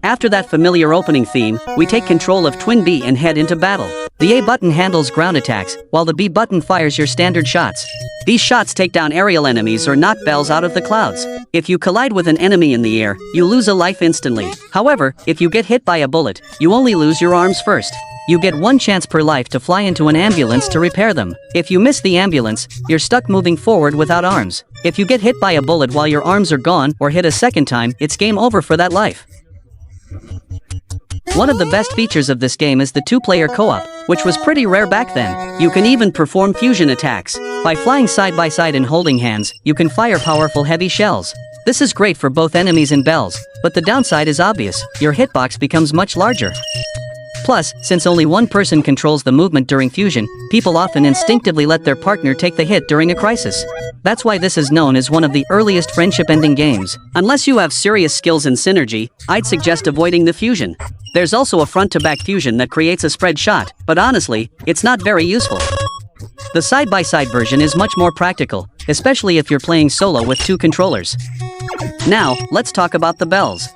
After that familiar opening theme, we take control of TwinBee and head into battle. The A button handles ground attacks, while the B button fires your standard shots. These shots take down aerial enemies or knock bells out of the clouds. If you collide with an enemy in the air, you lose a life instantly. However, if you get hit by a bullet, you only lose your arms first. You get one chance per life to fly into an ambulance to repair them. If you miss the ambulance, you're stuck moving forward without arms. If you get hit by a bullet while your arms are gone or hit a second time, it's game over for that life. One of the best features of this game is the two-player co-op, which was pretty rare back then. You can even perform fusion attacks. By flying side by side and holding hands, you can fire powerful heavy shells. This is great for both enemies and bells, but the downside is obvious: your hitbox becomes much larger. Plus, since only one person controls the movement during fusion, people often instinctively let their partner take the hit during a crisis. That's why this is known as one of the earliest friendship-ending games. Unless you have serious skills and synergy, I'd suggest avoiding the fusion. There's also a front-to-back fusion that creates a spread shot, but honestly, it's not very useful. The side-by-side version is much more practical, especially if you're playing solo with two controllers. Now, let's talk about the bells.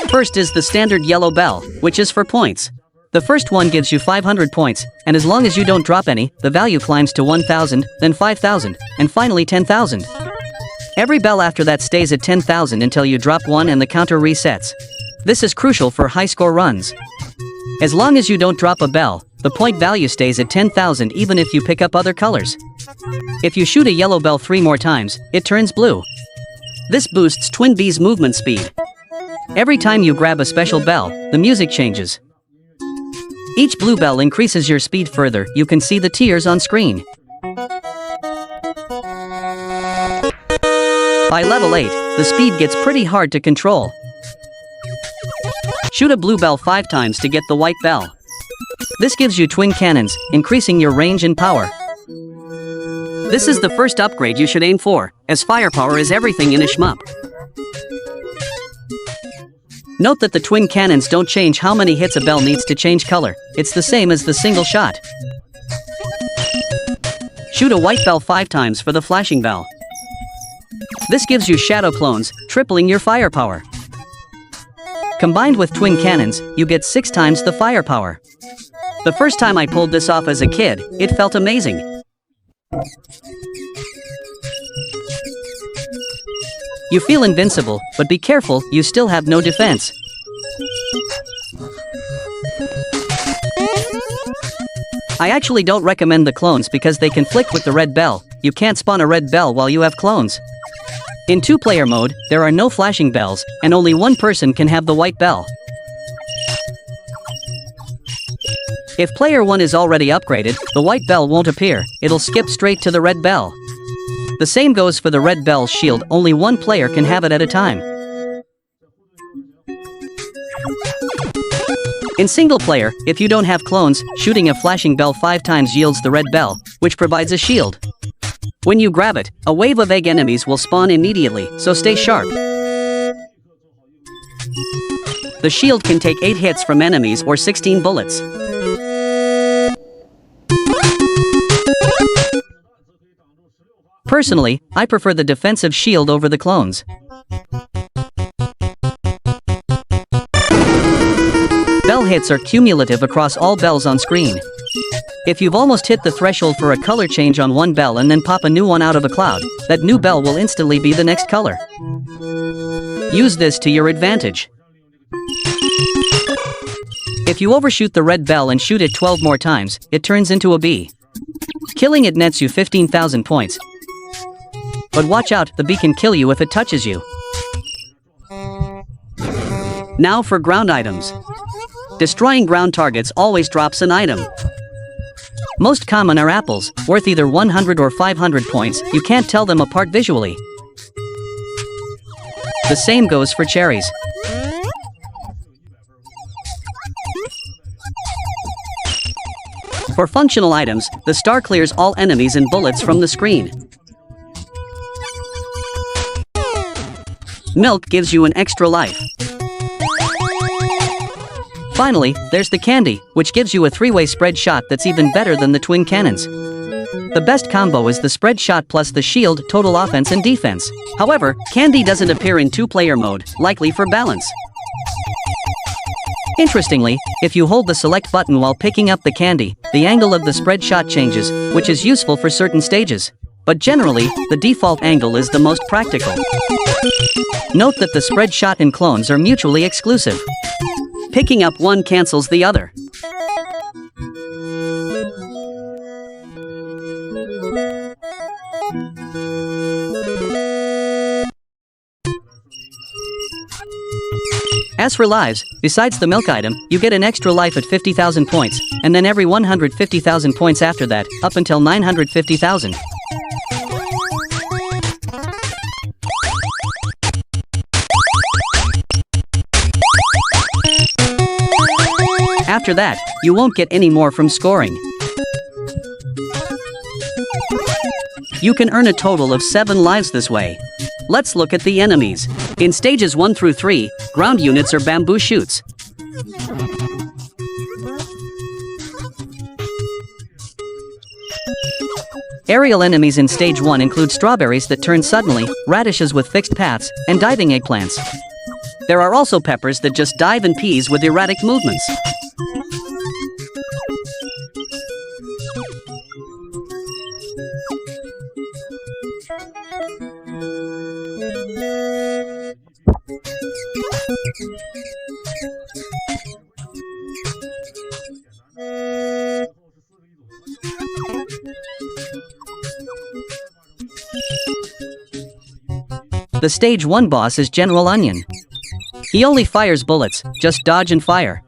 First is the standard yellow bell, which is for points. The first one gives you 500 points, and as long as you don't drop any, the value climbs to 1,000, then 5,000, and finally 10,000. Every bell after that stays at 10,000 until you drop one and the counter resets. This is crucial for high-score runs. As long as you don't drop a bell, the point value stays at 10,000 even if you pick up other colors. If you shoot a yellow bell 3 more times, it turns blue. This boosts TwinBee's movement speed. Every time you grab a special bell, the music changes. Each blue bell increases your speed further. You can see the tiers on screen. By level 8, the speed gets pretty hard to control. Shoot a blue bell 5 times to get the white bell. This gives you twin cannons, increasing your range and power. This is the first upgrade you should aim for, as firepower is everything in a shmup. Note that the twin cannons don't change how many hits a bell needs to change color. It's the same as the single shot. Shoot a white bell 5 times for the flashing bell. This gives you shadow clones, tripling your firepower. Combined with twin cannons, you get 6 times the firepower. The first time I pulled this off as a kid, it felt amazing. You feel invincible, but be careful, you still have no defense. I actually don't recommend the clones because they conflict with the red bell. You can't spawn a red bell while you have clones. In 2-player mode, there are no flashing bells, and only one person can have the white bell. If player 1 is already upgraded, the white bell won't appear, it'll skip straight to the red bell. The same goes for the red bell shield, only one player can have it at a time. In single player, if you don't have clones, shooting a flashing bell 5 times yields the red bell, which provides a shield. When you grab it, a wave of egg enemies will spawn immediately, so stay sharp. The shield can take 8 hits from enemies or 16 bullets. Personally, I prefer the defensive shield over the clones. Bell hits are cumulative across all bells on screen. If you've almost hit the threshold for a color change on one bell and then pop a new one out of a cloud, that new bell will instantly be the next color. Use this to your advantage. If you overshoot the red bell and shoot it 12 more times, it turns into a bee. Killing it nets you 15,000 points. But watch out, the bee can kill you if it touches you. Now for ground items. Destroying ground targets always drops an item. Most common are apples, worth either 100 or 500 points. You can't tell them apart visually. The same goes for cherries. For functional items, the star clears all enemies and bullets from the screen. Milk gives you an extra life. Finally, there's the candy, which gives you a 3-way spread shot that's even better than the twin cannons. The best combo is the spread shot plus the shield, total offense and defense. However, candy doesn't appear in 2-player mode, likely for balance. Interestingly, if you hold the select button while picking up the candy, the angle of the spread shot changes, which is useful for certain stages. But generally, the default angle is the most practical. Note that the spread shot and clones are mutually exclusive. Picking up one cancels the other. As for lives, besides the milk item, you get an extra life at 50,000 points, and then every 150,000 points after that, up until 950,000. After that, you won't get any more from scoring. You can earn a total of 7 lives this way. Let's look at the enemies. In stages 1 through 3, ground units are bamboo shoots. Aerial enemies in stage 1 include strawberries that turn suddenly, radishes with fixed paths, and diving eggplants. There are also peppers that just dive and peas with erratic movements. The stage 1 boss is General Onion. He only fires bullets, just dodge and fire.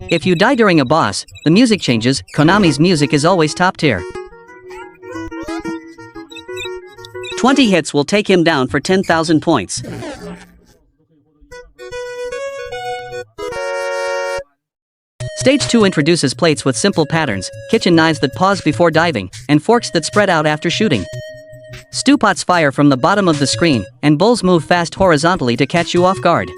If you die during a boss, the music changes. Konami's music is always top tier. 20 hits will take him down for 10,000 points. Stage 2 introduces plates with simple patterns, kitchen knives that pause before diving, and forks that spread out after shooting. Stew pots fire from the bottom of the screen, and bowls move fast horizontally to catch you off guard.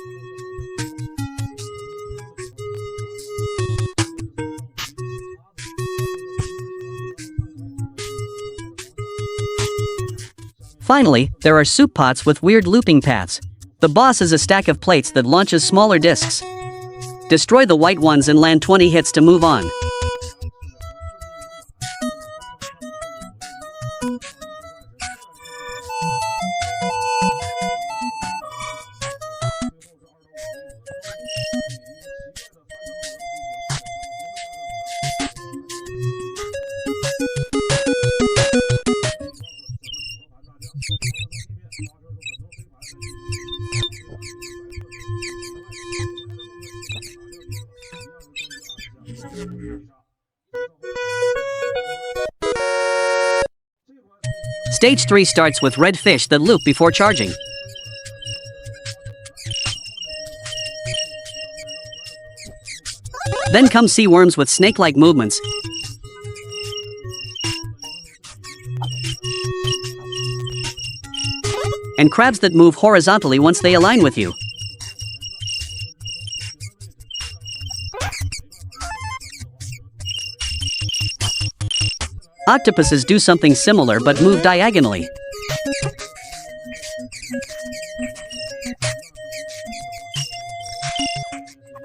Finally, there are soup pots with weird looping paths. The boss is a stack of plates that launches smaller discs. Destroy the white ones and land 20 hits to move on. Stage 3 starts with red fish that loop before charging. Then come sea worms with snake-like movements. And crabs that move horizontally once they align with you. Octopuses do something similar but move diagonally.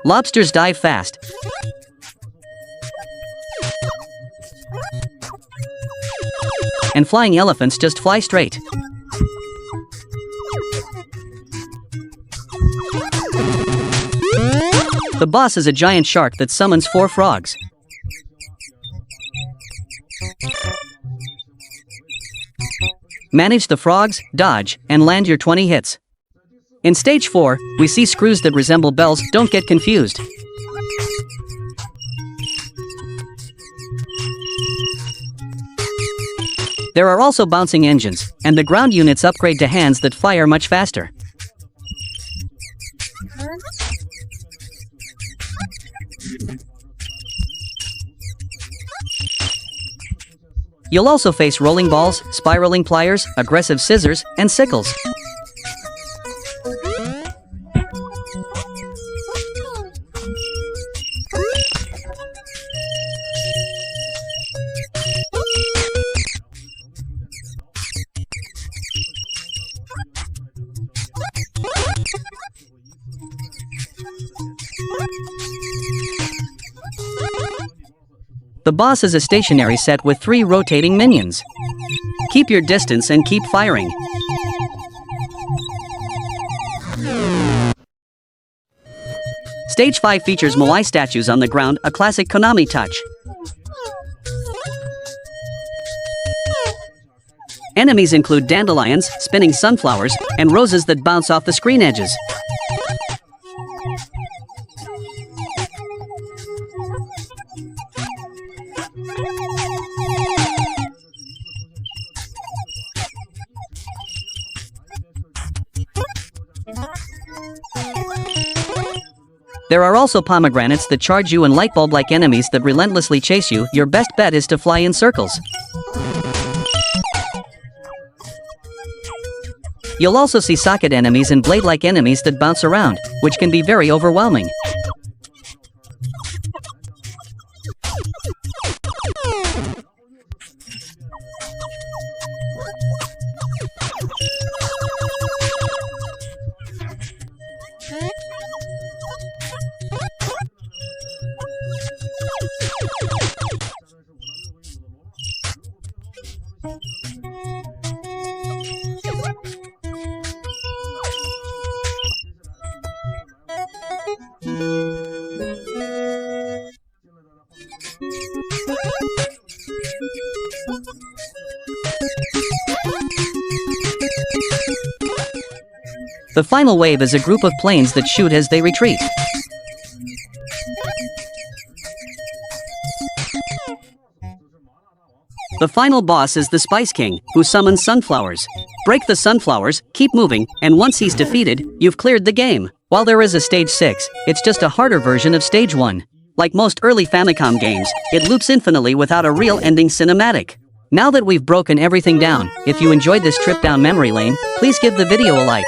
Lobsters dive fast. And flying elephants just fly straight. The boss is a giant shark that summons 4 frogs. Manage the frogs, dodge, and land your 20 hits. In stage 4, we see screws that resemble bells. Don't get confused. There are also bouncing engines, and the ground units upgrade to hands that fire much faster. You'll also face rolling balls, spiraling pliers, aggressive scissors, and sickles. The boss is a stationary set with 3 rotating minions. Keep your distance and keep firing. Stage 5 features Moai statues on the ground, a classic Konami touch. Enemies include dandelions, spinning sunflowers, and roses that bounce off the screen edges. There are also pomegranates that charge you and lightbulb-like enemies that relentlessly chase you. Your best bet is to fly in circles. You'll also see socket enemies and blade-like enemies that bounce around, which can be very overwhelming. The final wave is a group of planes that shoot as they retreat. The final boss is the Spice King, who summons sunflowers. Break the sunflowers, keep moving, and once he's defeated, you've cleared the game. While there is a Stage 6, it's just a harder version of Stage 1. Like most early Famicom games, it loops infinitely without a real ending cinematic. Now that we've broken everything down, if you enjoyed this trip down memory lane, please give the video a like.